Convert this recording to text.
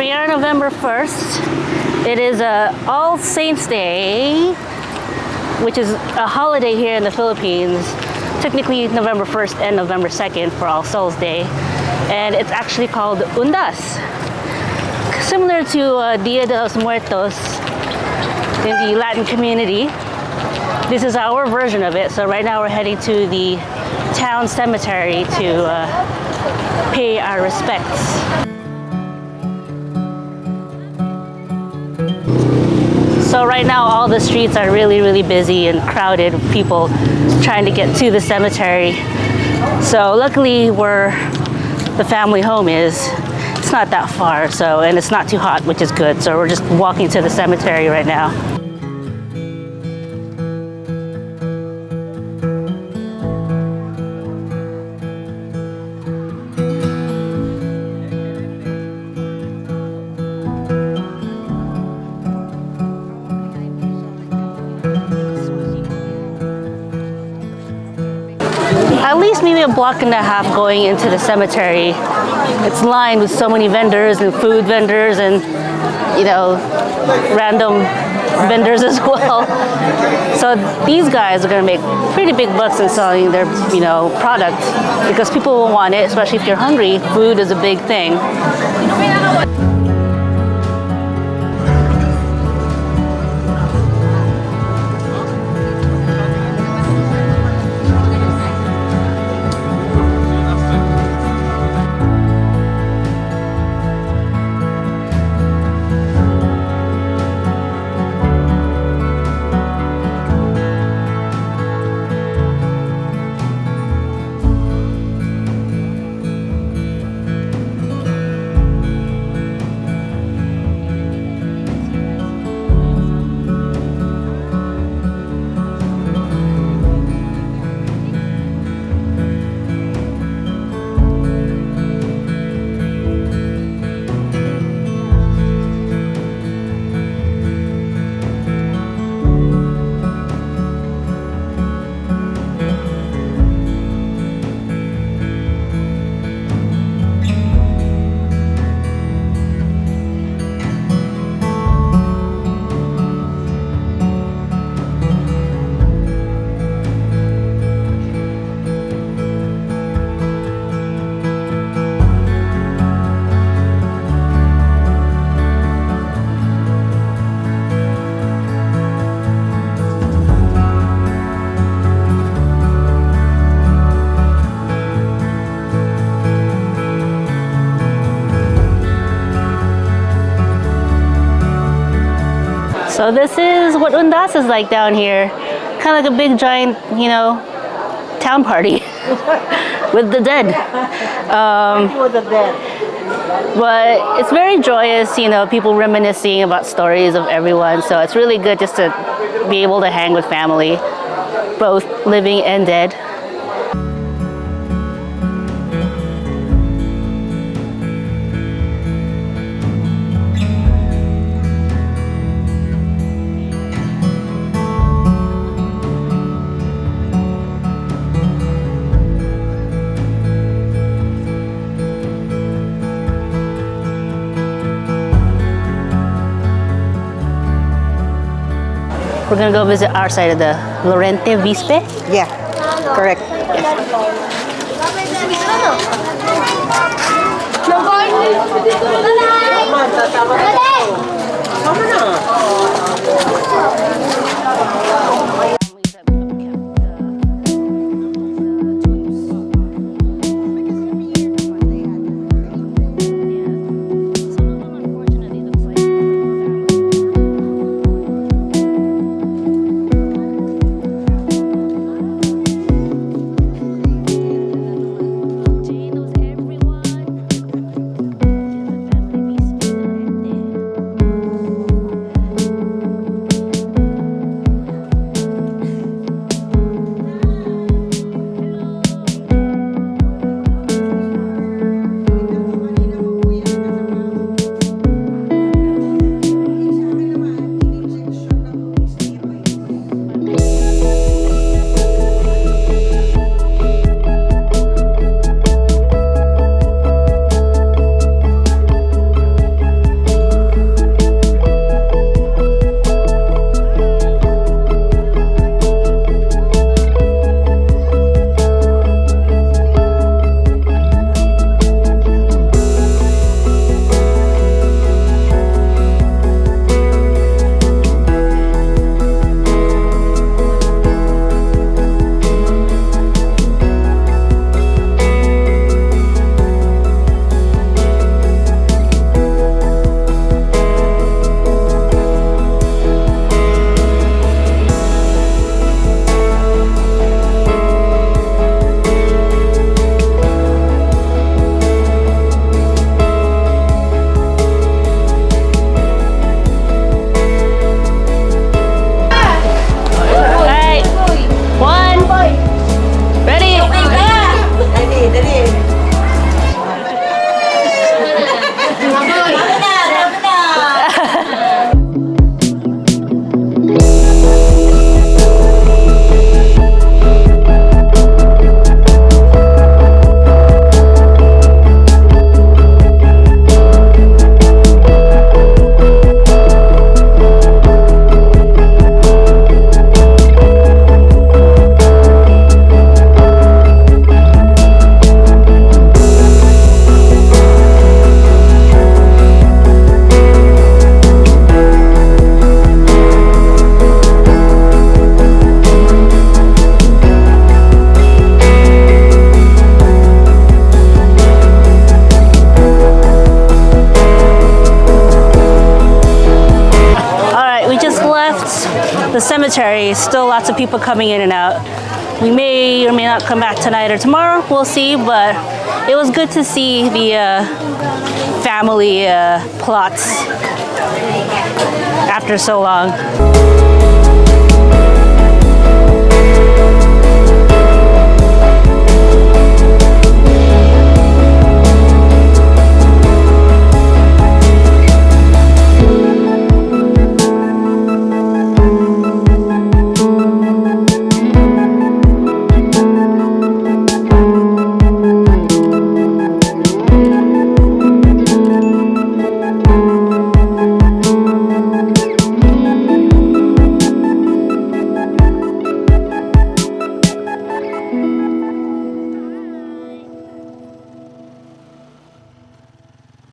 we are November 1st. It is All Saints Day, which is a holiday here in the Philippines. Technically November 1st and November 2nd for All Souls Day. And it's actually called Undas. Similar to Dia de los Muertos in the Latin community. This is our version of it. So right now we're heading to the town cemetery to pay our respects. So right now all the streets are really busy and crowded with people trying to get to the cemetery. So luckily where the family home is, it's not that far, and it's not too hot, which is good. So we're just walking to the cemetery right now. At least maybe a block and a half going into the cemetery. It's lined with so many vendors and food vendors and, you know, random vendors as well. So these guys are going to make pretty big bucks in selling their, you know, product because people will want it, especially if you're hungry. Food is a big thing. So this is what Undas is like down here. Kind of like a big giant, you know, town party with the dead. But it's very joyous, you know, people reminiscing about stories of everyone. So it's really good just to be able to hang with family, both living and dead. We're gonna go visit our side of the Lorente Vispe. Yeah, correct. people coming in and out. We may or may not come back tonight or tomorrow. We'll see, but it was good to see the family plots after so long.